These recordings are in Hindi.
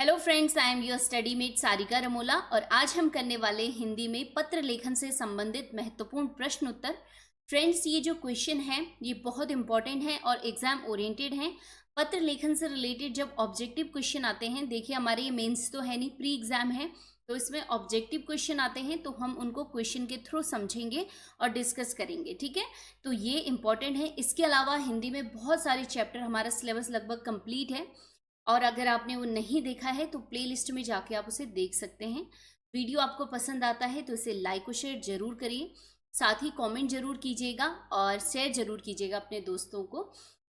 Hello friends, I am your study mate Sarika Ramola और आज हम करने वाले हिंदी में पत्र लेखन से संबंधित महत्वपूर्ण प्रश्न उत्तर। फ्रेंड्स, ये जो क्वेश्चन है ये बहुत इंपॉर्टेंट है और एग्जाम ओरिएंटेड है। पत्र लेखन से रिलेटेड जब ऑब्जेक्टिव क्वेश्चन आते हैं, देखिए हमारे ये मेंस तो है नहीं, प्री एग्जाम है, तो इसमें ऑब्जेक्टिव क्वेश्चन आते हैं तो हम उनको क्वेश्चन के थ्रू समझेंगे और डिस्कस करेंगे। ठीक है, तो ये इंपॉर्टेंट है। इसके अलावा हिंदी में बहुत सारे चैप्टर, हमारा सिलेबस लगभग कंप्लीट है और अगर आपने वो नहीं देखा है तो प्लेलिस्ट में जाके आप उसे देख सकते हैं। वीडियो आपको पसंद आता है तो इसे लाइक और शेयर जरूर करिए, साथ ही कमेंट जरूर कीजिएगा और शेयर जरूर कीजिएगा अपने दोस्तों को।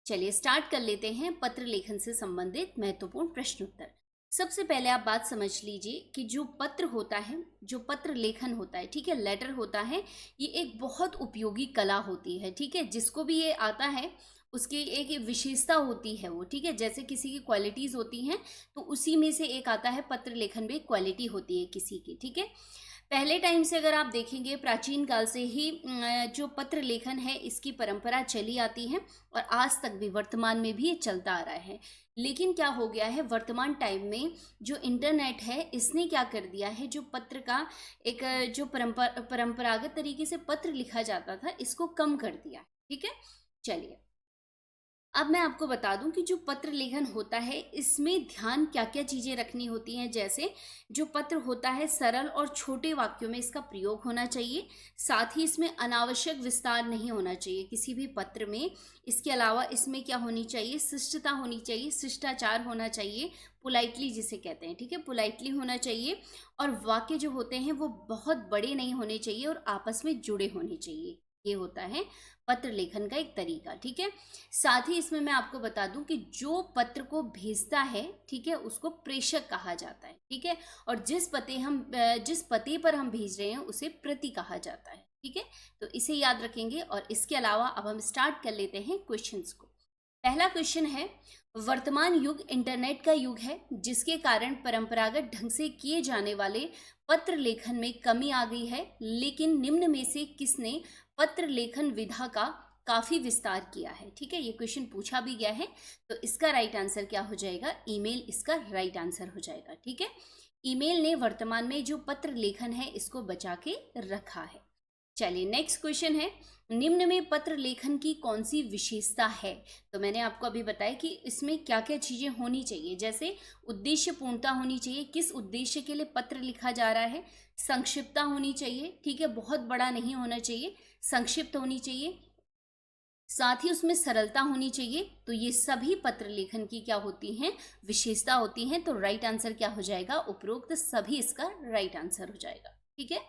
चलिए स्टार्ट कर लेते हैं पत्र लेखन से संबंधित महत्वपूर्ण प्रश्न उत्तर। सबसे पहले आप बात समझ लीजिए कि जो पत्र होता है, जो पत्र लेखन होता है, ठीक है, लेटर होता है, ये एक बहुत उपयोगी कला होती है। ठीक है, जिसको भी ये आता है उसकी एक विशेषता होती है वो, ठीक है, जैसे किसी की क्वालिटीज होती हैं तो उसी में से एक आता है पत्र लेखन भी, क्वालिटी होती है किसी की। ठीक है, पहले टाइम से अगर आप देखेंगे, प्राचीन काल से ही जो पत्र लेखन है इसकी परंपरा चली आती है और आज तक भी वर्तमान में भी ये चलता आ रहा है। लेकिन क्या हो गया है, वर्तमान टाइम में जो इंटरनेट है इसने क्या कर दिया है, जो पत्र का एक जो परंपरागत तरीके से पत्र लिखा जाता था इसको कम कर दिया। ठीक है, चलिए अब मैं आपको बता दूं कि जो पत्र लेखन होता है इसमें ध्यान क्या क्या चीजें रखनी होती हैं। जैसे जो पत्र होता है सरल और छोटे वाक्यों में इसका प्रयोग होना चाहिए, साथ ही इसमें अनावश्यक विस्तार नहीं होना चाहिए किसी भी पत्र में। इसके अलावा इसमें क्या होनी चाहिए, शिष्टता होनी चाहिए, शिष्टाचार होना चाहिए, पोलाइटली जिसे कहते हैं। ठीक है, पोलाइटली होना चाहिए और वाक्य जो होते हैं वो बहुत बड़े नहीं होने चाहिए और आपस में जुड़े होने चाहिए। ये होता है पत्र लेखन का एक तरीका। ठीक है, साथ ही इसमें मैं आपको बता दूं कि जो पत्र को भेजता है, ठीक है, उसको प्रेषक कहा जाता है। ठीक है, और जिस पते पर हम भेज रहे हैं उसे प्रति कहा जाता है। ठीक है, तो इसे याद रखेंगे। और इसके अलावा अब हम स्टार्ट कर लेते हैं क्वेश्चंस को। पहला क्वेश्चन है, वर्तमान युग इंटरनेट का युग है जिसके कारण परंपरागत ढंग से किए जाने वाले पत्र लेखन में कमी आ गई है, लेकिन निम्न में से किसने पत्र लेखन विधा का काफी विस्तार किया है। ठीक है, ये क्वेश्चन पूछा भी गया है, तो इसका राइट आंसर क्या हो जाएगा, ईमेल इसका राइट आंसर हो जाएगा। ठीक है, ईमेल ने वर्तमान में जो पत्र लेखन है इसको बचा के रखा है। चलिए नेक्स्ट क्वेश्चन है, निम्न में पत्र लेखन की कौन सी विशेषता है। तो मैंने आपको अभी बताया कि इसमें क्या क्या चीजें होनी चाहिए। जैसे उद्देश्य पूर्णता होनी चाहिए, किस उद्देश्य के लिए पत्र लिखा जा रहा है, संक्षिप्तता होनी चाहिए, ठीक है, बहुत बड़ा नहीं होना चाहिए, संक्षिप्त होनी चाहिए, साथ ही उसमें सरलता होनी चाहिए। तो ये सभी पत्र लेखन की क्या होती हैं, विशेषता होती हैं। तो राइट आंसर क्या हो जाएगा, उपरोक्त सभी इसका राइट आंसर हो जाएगा। ठीक है,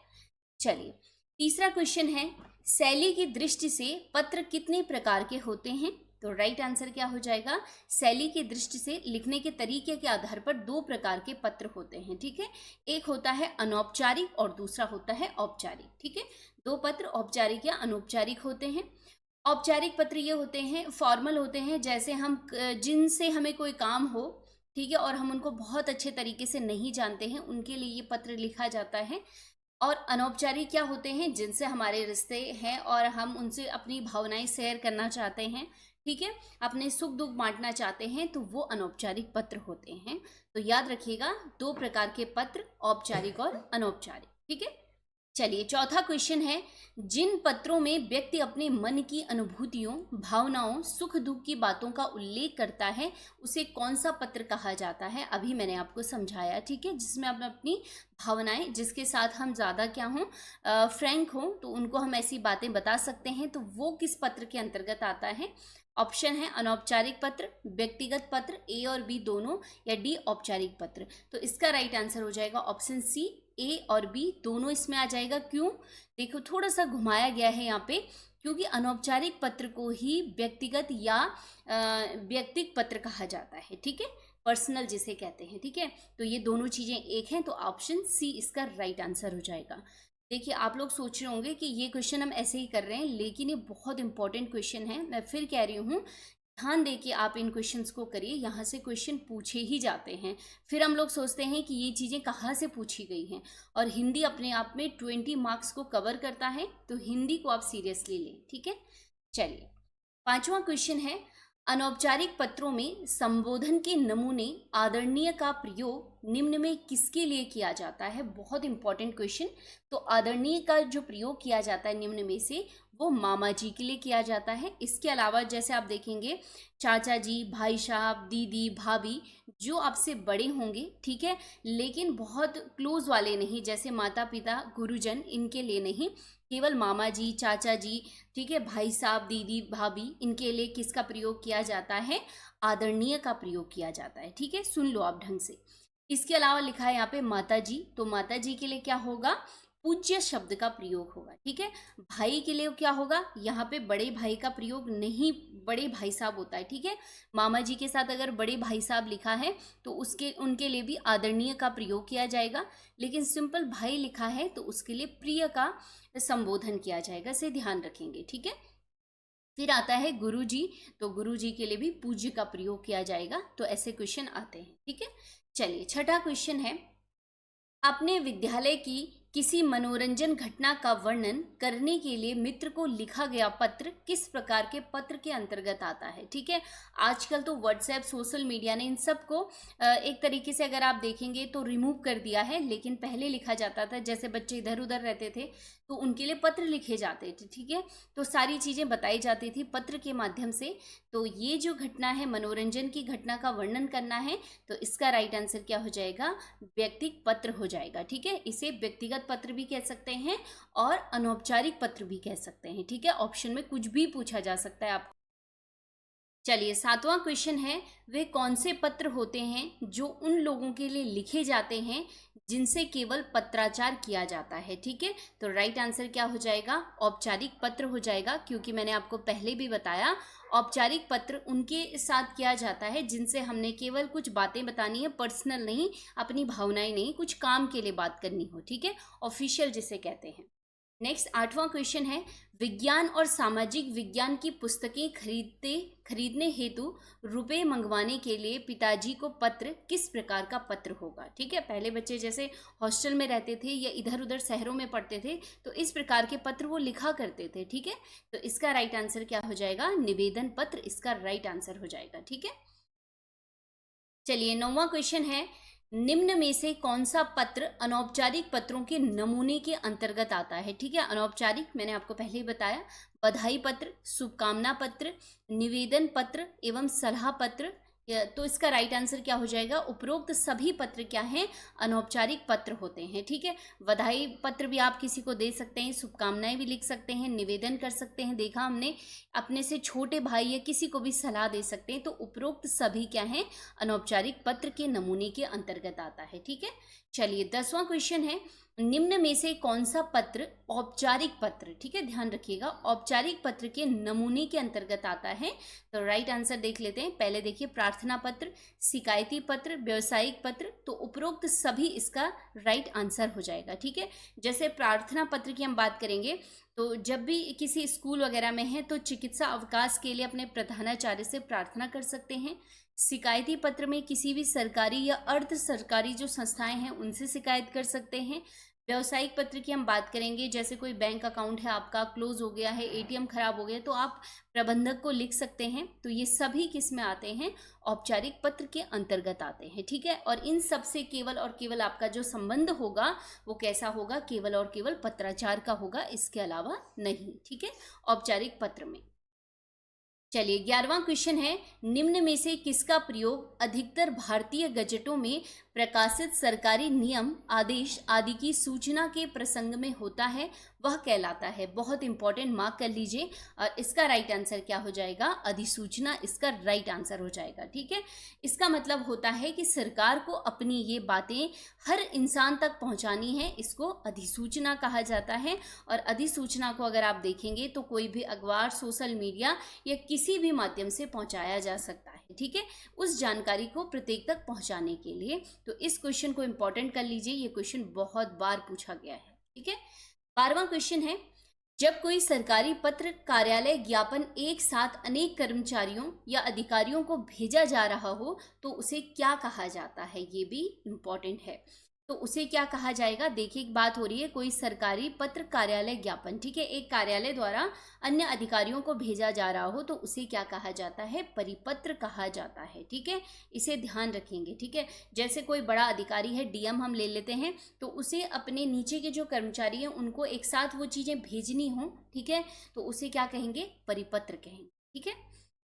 चलिए तीसरा क्वेश्चन है, शैली की दृष्टि से पत्र कितने प्रकार के होते हैं। तो राइट आंसर क्या हो जाएगा, शैली की दृष्टि से लिखने के तरीके के आधार पर दो प्रकार के पत्र होते हैं। ठीक है, एक होता है अनौपचारिक और दूसरा होता है औपचारिक। ठीक है, दो पत्र औपचारिक या अनौपचारिक होते हैं। औपचारिक पत्र ये होते हैं, फॉर्मल होते हैं, जैसे हम जिनसे हमें कोई काम हो, ठीक है, और हम उनको बहुत अच्छे तरीके से नहीं जानते हैं, उनके लिए ये पत्र लिखा जाता है। और अनौपचारिक क्या होते हैं, जिनसे हमारे रिश्ते हैं और हम उनसे अपनी भावनाएं शेयर करना चाहते हैं, ठीक है, अपने सुख दुख बांटना चाहते हैं, तो वो अनौपचारिक पत्र होते हैं। तो याद रखिएगा, दो प्रकार के पत्र, औपचारिक और अनौपचारिक। ठीक है, चलिए चौथा क्वेश्चन है, जिन पत्रों में व्यक्ति अपने मन की अनुभूतियों, भावनाओं, सुख दुख की बातों का उल्लेख करता है उसे कौन सा पत्र कहा जाता है। अभी मैंने आपको समझाया। ठीक है, जिसमें आप अपनी भावनाएं, जिसके साथ हम ज़्यादा क्या हों, फ्रैंक हों, तो उनको हम ऐसी बातें बता सकते हैं, तो वो किस पत्र के अंतर्गत आता है। ऑप्शन है अनौपचारिक पत्र, व्यक्तिगत पत्र, ए और बी दोनों, या डी औपचारिक पत्र। तो इसका राइट आंसर हो जाएगा ऑप्शन सी, ए और बी दोनों इसमें आ जाएगा। क्यों, देखो थोड़ा सा घुमाया गया है यहाँ पे, क्योंकि अनौपचारिक पत्र को ही व्यक्तिगत या व्यक्तिगत पत्र कहा जाता है। ठीक है, पर्सनल जिसे कहते हैं। ठीक है, तो ये दोनों चीजें एक हैं, तो ऑप्शन सी इसका राइट आंसर हो जाएगा। देखिए आप लोग सोच रहे होंगे कि ये क्वेश्चन हम ऐसे ही कर रहे हैं, लेकिन ये बहुत इंपॉर्टेंट क्वेश्चन है। मैं फिर कह रही हूँ, ध्यान दे के आप इन क्वेश्चंस को करिए, यहाँ से क्वेश्चन पूछे ही जाते हैं। फिर हम लोग सोचते हैं कि ये चीज़ें कहाँ से पूछी गई हैं, और हिंदी अपने आप में 20 मार्क्स को कवर करता है, तो हिंदी को आप सीरियसली लें। ठीक है, चलिए पांचवा क्वेश्चन है, अनौपचारिक पत्रों में संबोधन के नमूने आदरणीय का प्रयोग निम्न में किसके लिए किया जाता है? बहुत इंपॉर्टेंट क्वेश्चन। तो आदरणीय का जो प्रयोग किया जाता है निम्न में से, वो मामा जी के लिए किया जाता है। इसके अलावा जैसे आप देखेंगे चाचा जी, भाई साहब, दीदी, भाभी, जो आपसे बड़े होंगे, ठीक है, लेकिन बहुत क्लोज वाले नहीं, जैसे माता पिता, गुरुजन, इनके लिए नहीं, केवल मामा जी, चाचा जी, ठीक है, भाई साहब, दीदी, भाभी, इनके लिए किसका प्रयोग किया जाता है? आदरणीय का प्रयोग किया जाता है। ठीक है, सुन लो आप ढंग से। इसके अलावा लिखा है यहाँ पे माता जी, तो माता जी के लिए क्या होगा? पूज्य शब्द का प्रयोग होगा। ठीक है, भाई के लिए क्या होगा? यहाँ पे बड़े भाई का प्रयोग नहीं, बड़े भाई साहब होता है। ठीक है, मामा जी के साथ अगर बड़े भाई साहब लिखा है तो उसके उनके लिए भी आदरणीय का प्रयोग किया जाएगा, लेकिन सिंपल भाई लिखा है तो उसके लिए प्रिय का संबोधन किया जाएगा, इसे ध्यान रखेंगे। ठीक है, फिर आता है गुरु जी, तो गुरु जी के लिए भी पूज्य का प्रयोग किया जाएगा। तो ऐसे क्वेश्चन आते हैं। ठीक है, चलिए छठा क्वेश्चन है, अपने विद्यालय की किसी मनोरंजन घटना का वर्णन करने के लिए मित्र को लिखा गया पत्र किस प्रकार के पत्र के अंतर्गत आता है? ठीक है, आजकल तो व्हाट्सएप, सोशल मीडिया ने इन सब को एक तरीके से अगर आप देखेंगे तो रिमूव कर दिया है, लेकिन पहले लिखा जाता था। जैसे बच्चे इधर उधर रहते थे तो उनके लिए पत्र लिखे जाते थे। ठीक है, तो सारी चीज़ें बताई जाती थी पत्र के माध्यम से। तो ये जो घटना है, मनोरंजन की घटना का वर्णन करना है, तो इसका राइट आंसर क्या हो जाएगा? व्यक्तिगत पत्र हो जाएगा। ठीक है, इसे व्यक्तिगत पत्र भी कह सकते हैं और अनौपचारिक पत्र भी कह सकते हैं। ठीक है, ऑप्शन में कुछ भी पूछा जा सकता है आपको। चलिए सातवां क्वेश्चन है, वे कौन से पत्र होते हैं जो उन लोगों के लिए लिखे जाते हैं जिनसे केवल पत्राचार किया जाता है? ठीक है, तो राइट आंसर क्या हो जाएगा? औपचारिक पत्र हो जाएगा, क्योंकि मैंने आपको पहले भी बताया औपचारिक पत्र उनके साथ किया जाता है जिनसे हमने केवल कुछ बातें बतानी है, पर्सनल नहीं, अपनी भावनाएं नहीं, कुछ काम के लिए बात करनी हो। ठीक है, ऑफिशियल जिसे कहते हैं। नेक्स्ट आठवां क्वेश्चन है, विज्ञान और सामाजिक विज्ञान की पुस्तकें खरीदने हेतु रुपए मंगवाने के लिए पिताजी को पत्र किस प्रकार का पत्र होगा? ठीक है, पहले बच्चे जैसे हॉस्टल में रहते थे या इधर उधर शहरों में पढ़ते थे तो इस प्रकार के पत्र वो लिखा करते थे। ठीक है, तो इसका राइट आंसर क्या हो जाएगा? निवेदन पत्र, इसका राइट आंसर हो जाएगा। ठीक है, चलिए नौवां क्वेश्चन है, निम्न में से कौन सा पत्र अनौपचारिक पत्रों के नमूने के अंतर्गत आता है? ठीक है, अनौपचारिक मैंने आपको पहले ही बताया, बधाई पत्र, शुभकामना पत्र, निवेदन पत्र एवं सलाह पत्र। तो इसका राइट आंसर क्या हो जाएगा? उपरोक्त सभी पत्र क्या हैं? अनौपचारिक पत्र होते हैं। ठीक है, बधाई पत्र भी आप किसी को दे सकते हैं, शुभकामनाएं भी लिख सकते हैं, निवेदन कर सकते हैं, देखा हमने, अपने से छोटे भाई या किसी को भी सलाह दे सकते हैं। तो उपरोक्त सभी क्या हैं? अनौपचारिक पत्र के नमूने के अंतर्गत आता है। ठीक है, चलिए 10वां क्वेश्चन है, निम्न में से कौन सा पत्र औपचारिक पत्र, ठीक है, ध्यान रखिएगा, औपचारिक पत्र के नमूने के अंतर्गत आता है? तो राइट आंसर देख लेते हैं। पहले देखिए, प्रार्थना पत्र, शिकायती पत्र, व्यवसायिक पत्र, तो उपरोक्त सभी इसका राइट आंसर हो जाएगा। ठीक है, जैसे प्रार्थना पत्र की हम बात करेंगे तो जब भी किसी स्कूल वगैरह में है तो चिकित्सा अवकाश के लिए अपने प्रधानाचार्य से प्रार्थना कर सकते हैं। शिकायती पत्र में किसी भी सरकारी या अर्ध सरकारी जो संस्थाएं हैं उनसे शिकायत कर सकते हैं। व्यवसायिक पत्र की हम बात करेंगे, जैसे कोई बैंक अकाउंट है आपका, क्लोज हो गया है, एटीएम खराब हो गया, तो आप प्रबंधक को लिख सकते हैं। तो ये सभी किस में आते हैं? औपचारिक पत्र के अंतर्गत आते हैं। ठीक है, और इन सब से केवल और केवल आपका जो संबंध होगा वो कैसा होगा? केवल और केवल पत्राचार का होगा, इसके अलावा नहीं। ठीक है, औपचारिक पत्र में। चलिए 11वां क्वेश्चन है, निम्न में से किसका प्रयोग अधिकतर भारतीय गजटों में प्रकाशित सरकारी नियम, आदेश आदि की सूचना के प्रसंग में होता है? वह कहलाता है। बहुत इंपॉर्टेंट, मार्क कर लीजिए। और इसका राइट आंसर क्या हो जाएगा? अधिसूचना, इसका राइट आंसर हो जाएगा। ठीक है, इसका मतलब होता है कि सरकार को अपनी ये बातें हर इंसान तक पहुंचानी है, इसको अधिसूचना कहा जाता है। और अधिसूचना को अगर आप देखेंगे तो कोई भी अखबार, सोशल मीडिया या किसी भी माध्यम से पहुंचाया जा सकता है। ठीक है, उस जानकारी को प्रत्येक तक पहुंचाने के लिए। तो इस क्वेश्चन को इंपॉर्टेंट कर लीजिए, ये क्वेश्चन बहुत बार पूछा गया है। ठीक है, 12वां क्वेश्चन है, जब कोई सरकारी पत्र, कार्यालय ज्ञापन एक साथ अनेक कर्मचारियों या अधिकारियों को भेजा जा रहा हो तो उसे क्या कहा जाता है? ये भी इंपॉर्टेंट है। तो उसे क्या कहा जाएगा। देखिए एक बात हो रही है, कोई सरकारी पत्र कार्यालय ज्ञापन, ठीक है, एक कार्यालय द्वारा अन्य अधिकारियों को भेजा जा रहा हो तो उसे क्या कहा जाता है, परिपत्र कहा जाता है, ठीक है, इसे ध्यान रखेंगे, ठीक है। जैसे कोई बड़ा अधिकारी है, डीएम हम ले लेते हैं, तो उसे अपने नीचे के जो कर्मचारी हैं उनको एक साथ वो चीजें भेजनी हो, ठीक है, तो उसे क्या कहेंगे, परिपत्र कहेंगे, ठीक है।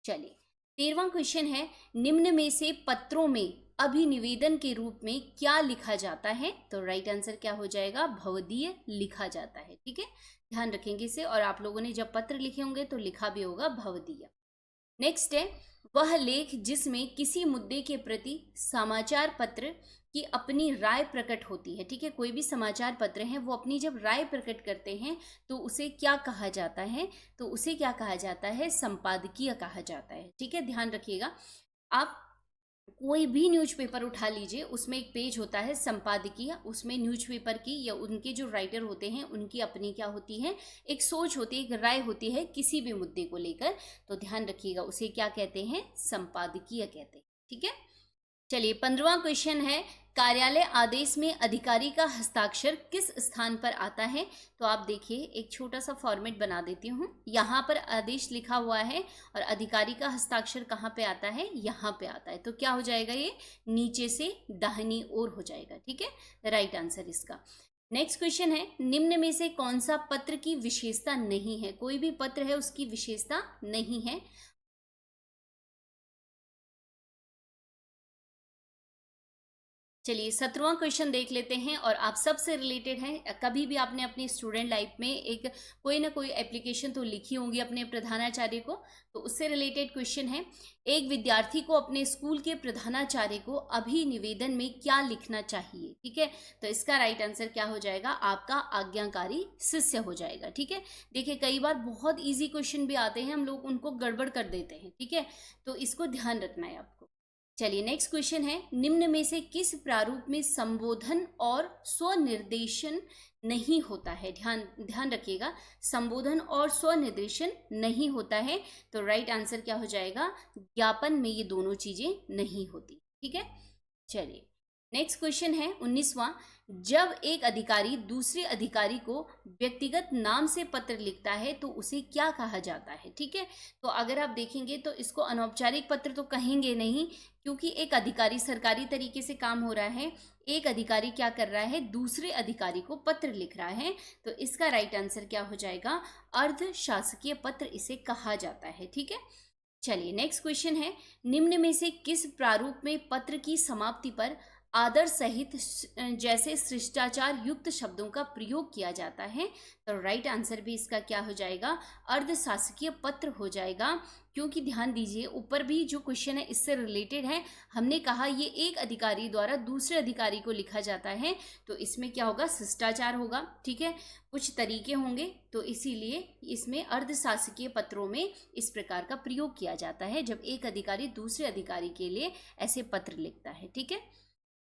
चलिए 13वां क्वेश्चन है, निम्न में से पत्रों में अभिनिवेदन के रूप में क्या लिखा जाता है। तो राइट आंसर क्या हो जाएगा, भवदीय लिखा जाता है, ठीक है, ध्यान रखेंगे इसे। और आप लोगों ने जब पत्र लिखे होंगे तो लिखा भी होगा भवदीय। नेक्स्ट है, वह लेख जिसमें किसी मुद्दे के प्रति समाचार पत्र की अपनी राय प्रकट होती है, ठीक है, कोई भी समाचार पत्र है वो अपनी जब राय प्रकट करते हैं तो उसे क्या कहा जाता है, तो उसे क्या कहा जाता है, संपादकीय कहा जाता है, ठीक है, ध्यान रखिएगा। आप कोई भी न्यूज़पेपर उठा लीजिए, उसमें एक पेज होता है संपादकीय, उसमें न्यूज़पेपर की या उनके जो राइटर होते हैं उनकी अपनी क्या होती है, एक सोच होती है, एक राय होती है किसी भी मुद्दे को लेकर, तो ध्यान रखिएगा उसे क्या कहते हैं, संपादकीय कहते हैं, ठीक है। चलिए 15वां क्वेश्चन है, कार्यालय आदेश में अधिकारी का हस्ताक्षर किस स्थान पर आता है। तो आप देखिए एक छोटा सा फॉर्मेट बना देती हूँ, यहाँ पर आदेश लिखा हुआ है और अधिकारी का हस्ताक्षर कहाँ पे आता है, यहाँ पे आता है, तो क्या हो जाएगा, ये नीचे से दाहिनी ओर हो जाएगा, ठीक है, राइट आंसर इसका। नेक्स्ट क्वेश्चन है, निम्न में से कौन सा पत्र की विशेषता नहीं है, कोई भी पत्र है उसकी विशेषता नहीं है। चलिए 17वां क्वेश्चन देख लेते हैं और आप सबसे रिलेटेड है। कभी भी आपने अपनी स्टूडेंट लाइफ में एक कोई ना कोई एप्लीकेशन तो लिखी होंगी अपने प्रधानाचार्य को, तो उससे रिलेटेड क्वेश्चन है, एक विद्यार्थी को अपने स्कूल के प्रधानाचार्य को अभिनिवेदन में क्या लिखना चाहिए, ठीक है, तो इसका राइट आंसर क्या हो जाएगा, आपका आज्ञाकारी शिष्य हो जाएगा, ठीक है। देखिए कई बार बहुत ईजी क्वेश्चन भी आते हैं, हम लोग उनको गड़बड़ कर देते हैं, ठीक है, तो इसको ध्यान रखना है आपको। चलिए नेक्स्ट क्वेश्चन है, निम्न में से किस प्रारूप में संबोधन और स्वनिर्देशन नहीं होता है। ध्यान रखिएगा, संबोधन और स्वनिर्देशन नहीं होता है, तो राइट आंसर क्या हो जाएगा, ज्ञापन में ये दोनों चीजें नहीं होती, ठीक है। चलिए नेक्स्ट क्वेश्चन है 19वां, जब एक अधिकारी दूसरे अधिकारी को व्यक्तिगत नाम से पत्र लिखता है तो उसे क्या कहा जाता है, ठीक है। तो अगर आप देखेंगे तो इसको अनौपचारिक पत्र तो कहेंगे नहीं, क्योंकि एक अधिकारी सरकारी तरीके से काम हो रहा है, एक अधिकारी क्या कर रहा है, दूसरे अधिकारी को पत्र लिख रहा है, तो इसका राइट आंसर क्या हो जाएगा, अर्ध शासकीय पत्र इसे कहा जाता है, ठीक है। चलिए नेक्स्ट क्वेश्चन है, निम्न में से किस प्रारूप में पत्र की समाप्ति पर आदर सहित जैसे शिष्टाचार युक्त शब्दों का प्रयोग किया जाता है, तो राइट आंसर भी इसका क्या हो जाएगा, अर्ध शासकीय पत्र हो जाएगा। क्योंकि ध्यान दीजिए ऊपर भी जो क्वेश्चन है इससे रिलेटेड है, हमने कहा ये एक अधिकारी द्वारा दूसरे अधिकारी को लिखा जाता है, तो इसमें क्या होगा, शिष्टाचार होगा, ठीक है, कुछ तरीके होंगे, तो इसीलिए इसमें अर्ध शासकीय पत्रों में इस प्रकार का प्रयोग किया जाता है जब एक अधिकारी दूसरे अधिकारी के लिए ऐसे पत्र लिखता है, ठीक है।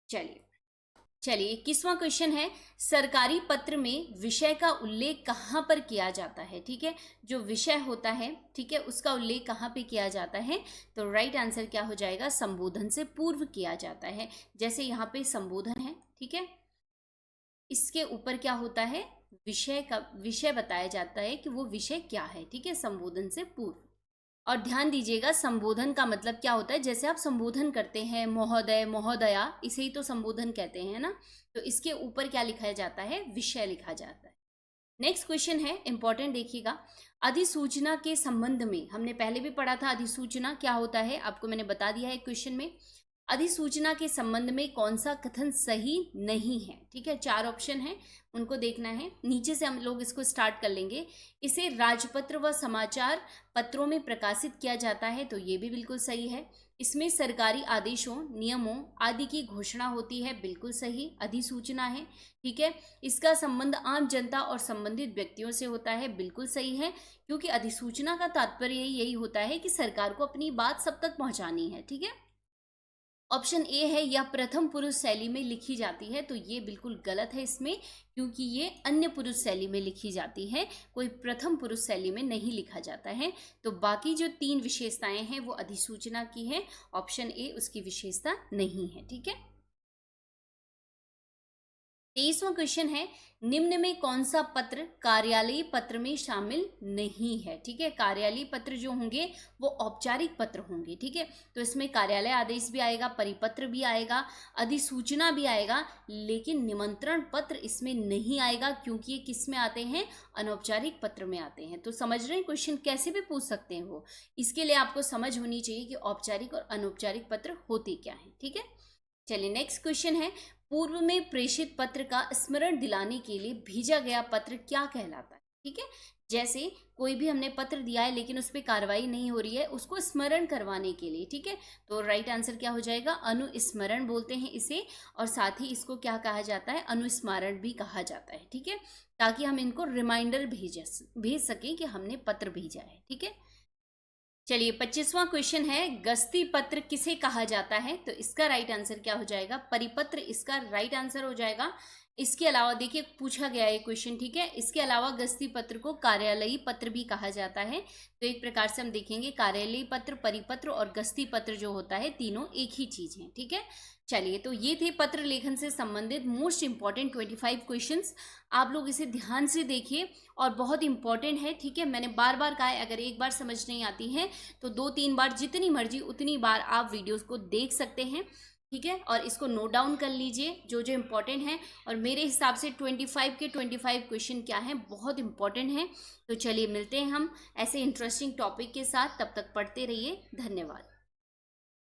चलिए 21वां क्वेश्चन है, सरकारी पत्र में विषय का उल्लेख कहाँ पर किया जाता है, ठीक है, जो विषय होता है, ठीक है, उसका उल्लेख कहाँ पे किया जाता है, तो राइट आंसर क्या हो जाएगा, संबोधन से पूर्व किया जाता है। जैसे यहाँ पे संबोधन है, ठीक है, इसके ऊपर क्या होता है, विषय बताया जाता है कि वो विषय क्या है, ठीक है, संबोधन से पूर्व। और ध्यान दीजिएगा संबोधन का मतलब क्या होता है, जैसे आप संबोधन करते हैं महोदय महोदया, इसे ही तो संबोधन कहते हैं ना, तो इसके ऊपर क्या लिखा जाता है, विषय लिखा जाता है। नेक्स्ट क्वेश्चन है इंपॉर्टेंट, देखिएगा, अधिसूचना के संबंध में, हमने पहले भी पढ़ा था अधिसूचना क्या होता है, आपको मैंने बता दिया है क्वेश्चन में। अधिसूचना के संबंध में कौन सा कथन सही नहीं है, ठीक है, 4 ऑप्शन है, उनको देखना है। नीचे से हम लोग इसको स्टार्ट कर लेंगे। इसे राजपत्र व समाचार पत्रों में प्रकाशित किया जाता है, तो ये भी बिल्कुल सही है। इसमें सरकारी आदेशों नियमों आदि की घोषणा होती है, बिल्कुल सही, अधिसूचना है, ठीक है। इसका संबंध आम जनता और संबंधित व्यक्तियों से होता है, बिल्कुल सही है, क्योंकि अधिसूचना का तात्पर्य यही होता है कि सरकार को अपनी बात सब तक पहुंचानी है, ठीक है। ऑप्शन ए है, यह प्रथम पुरुष शैली में लिखी जाती है, तो ये बिल्कुल गलत है इसमें, क्योंकि ये अन्य पुरुष शैली में लिखी जाती है, कोई प्रथम पुरुष शैली में नहीं लिखा जाता है। तो बाकी जो 3 विशेषताएं हैं वो अधिसूचना की है, ऑप्शन ए उसकी विशेषता नहीं है, ठीक है। 23वां क्वेश्चन है, निम्न में कौन सा पत्र कार्यालयीय पत्र में शामिल नहीं है। ठीक है, कार्यालयीय पत्र जो होंगे वो औपचारिक पत्र होंगे। ठीक है, तो इसमें कार्यालय आदेश भी आएगा, परिपत्र भी आएगा, अधिसूचना भी आएगा, लेकिन निमंत्रण पत्र इसमें नहीं आएगा, क्योंकि ये किस में आते हैं, अनौपचारिक पत्र में आते हैं। तो समझ रहे हैं, क्वेश्चन कैसे भी पूछ सकते हैं वो, इसके लिए आपको समझ होनी चाहिए कि औपचारिक और अनौपचारिक पत्र होते क्या है। ठीक है, चलिए नेक्स्ट क्वेश्चन है, पूर्व में प्रेषित पत्र का स्मरण दिलाने के लिए भेजा गया पत्र क्या कहलाता है। ठीक है, जैसे कोई भी हमने पत्र दिया है लेकिन उस पर कार्रवाई नहीं हो रही है, उसको स्मरण करवाने के लिए। ठीक है, तो राइट आंसर क्या हो जाएगा, अनुस्मरण बोलते हैं इसे, और साथ ही इसको क्या कहा जाता है, अनुस्मारण भी कहा जाता है। ठीक है, ताकि हम इनको रिमाइंडर भेज सकें कि हमने पत्र भेजा है। ठीक है, चलिए 25वां क्वेश्चन है, गस्ती पत्र किसे कहा जाता है। तो इसका राइट आंसर क्या हो जाएगा, परिपत्र इसका राइट आंसर हो जाएगा। इसके अलावा देखिए पूछा गया है क्वेश्चन। ठीक है, इसके अलावा गस्ती पत्र को कार्यालयीय पत्र भी कहा जाता है। तो एक प्रकार से हम देखेंगे कार्यालयीय पत्र, परिपत्र और गस्ती पत्र जो होता है, तीनों एक ही चीज है। ठीक है, चलिए तो ये थे पत्र लेखन से संबंधित मोस्ट इंपॉर्टेंट 25 क्वेश्चंस। आप लोग इसे ध्यान से देखिए और बहुत इंपॉर्टेंट है। ठीक है, मैंने बार बार कहा है, अगर एक बार समझ नहीं आती है तो 2-3 बार, जितनी मर्जी उतनी बार आप वीडियोस को देख सकते हैं। ठीक है, और इसको नोट डाउन कर लीजिए जो जो इम्पोर्टेंट है। और मेरे हिसाब से 25 के 25 क्वेश्चन क्या हैं, बहुत इंपॉर्टेंट हैं। तो चलिए मिलते हैं हम ऐसे इंटरेस्टिंग टॉपिक के साथ, तब तक पढ़ते रहिए। धन्यवाद।